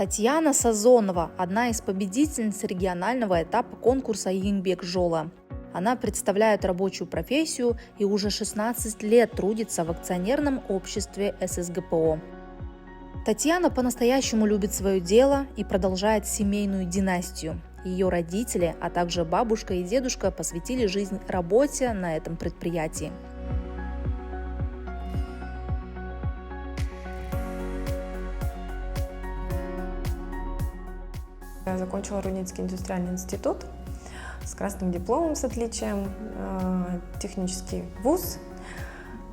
Татьяна Сазонова – одна из победительниц регионального этапа конкурса «Еңбек жолы». Она представляет рабочую профессию и уже 16 лет трудится в акционерном обществе ССГПО. Татьяна по-настоящему любит свое дело и продолжает семейную династию. Ее родители, а также бабушка и дедушка посвятили жизнь работе на этом предприятии. Я закончила Рудницкий индустриальный институт с красным дипломом с отличием, технический вуз,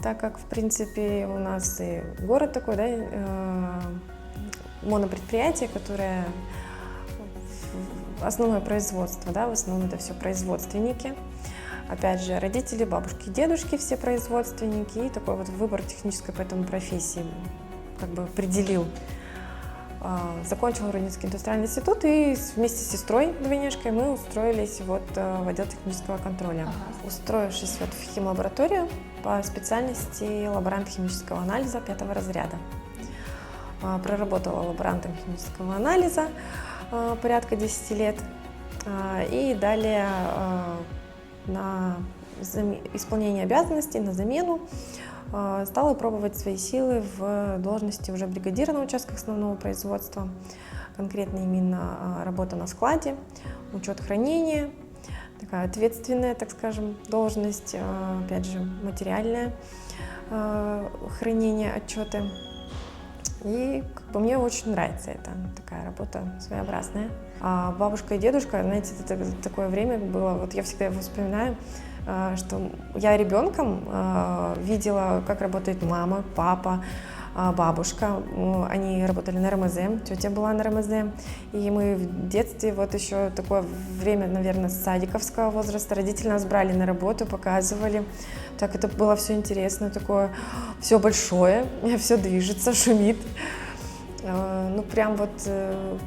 так как, в принципе, у нас и город такой, да, монопредприятие, которое основное производство, да, в основном это все производственники. Опять же, родители, бабушки, дедушки все производственники, и такой вот выбор технической поэтому профессии как бы определил. Закончила Рудницкий индустриальный институт, и вместе с сестрой, двойняшкой, мы устроились вот в отдел технического контроля. Устроившись вот в химлабораторию по специальности лаборант химического анализа 5 разряда. Проработала лаборантом химического анализа порядка 10 лет. И далее на исполнение обязанностей, на замену стала пробовать свои силы в должности уже бригадира на участках основного производства, конкретно именно работа на складе, учет хранения, такая ответственная, так скажем, должность, опять же, материальное хранение, отчеты. И как бы мне очень нравится это, такая работа своеобразная. А бабушка и дедушка, знаете, это такое время было, вот я всегда его вспоминаю, что я ребенком видела, как работает мама, папа, бабушка. Они работали на РМЗ, тетя была на РМЗ. И мы в детстве, вот еще такое время, наверное, с садиковского возраста, родители нас брали на работу, показывали. Так это было все интересно, такое все большое, все движется, шумит. Ну, прям вот,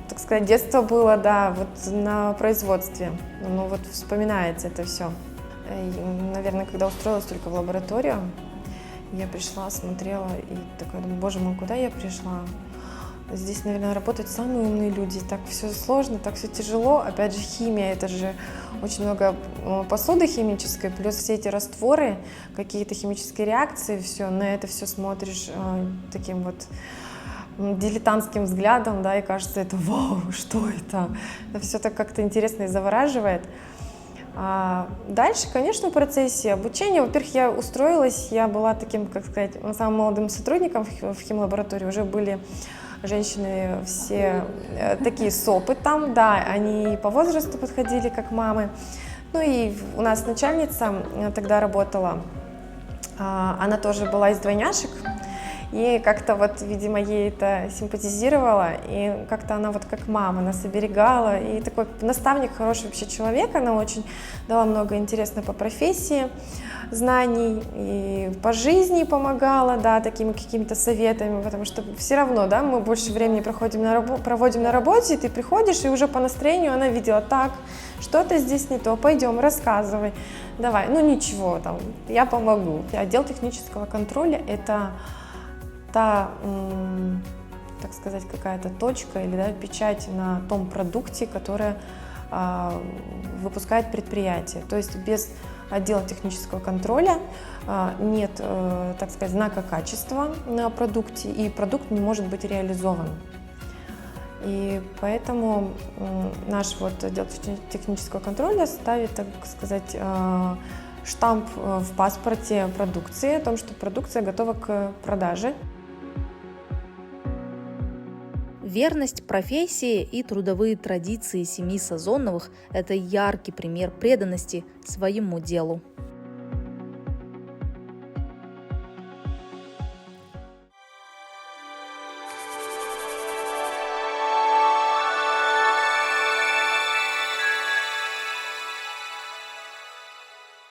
так сказать, детство было, да, вот на производстве. Ну, вот вспоминается это все. И, наверное, когда устроилась только в лабораторию, я пришла, смотрела и такая думаю, боже мой, куда я пришла? Здесь, наверное, работают самые умные люди. Так все сложно, так все тяжело. Опять же, химия, это же очень много посуды химической, плюс все эти растворы, какие-то химические реакции, все, на это все смотришь таким вот дилетантским взглядом, да, и кажется, это вау, что это? Это все так как-то интересно и завораживает. А дальше, конечно, в процессе обучения, во-первых, я устроилась, я была таким, как сказать, самым молодым сотрудником в химлаборатории, уже были женщины все такие с опытом, да, они по возрасту подходили, как мамы. Ну и у нас начальница тогда работала, она тоже была из двойняшек. И как-то вот, видимо, ей это симпатизировало, и как-то она вот как мама нас оберегала, и такой наставник, хороший вообще человек, она очень дала много интересного по профессии, знаний, и по жизни помогала, да, такими какими-то советами, потому что все равно, да, мы больше времени проводим на работе, и ты приходишь, и уже по настроению она видела, так, что-то здесь не то, пойдем, рассказывай, давай, ну ничего, там, я помогу. Отдел технического контроля – это та, так сказать, какая-то точка или, да, печать на том продукте, который выпускает предприятие. То есть без отдела технического контроля нет, так сказать, знака качества на продукте, и продукт не может быть реализован. И поэтому наш вот отдел технического контроля ставит, так сказать, штамп в паспорте продукции о том, что продукция готова к продаже. Верность профессии и трудовые традиции семьи Сазоновых – это яркий пример преданности своему делу.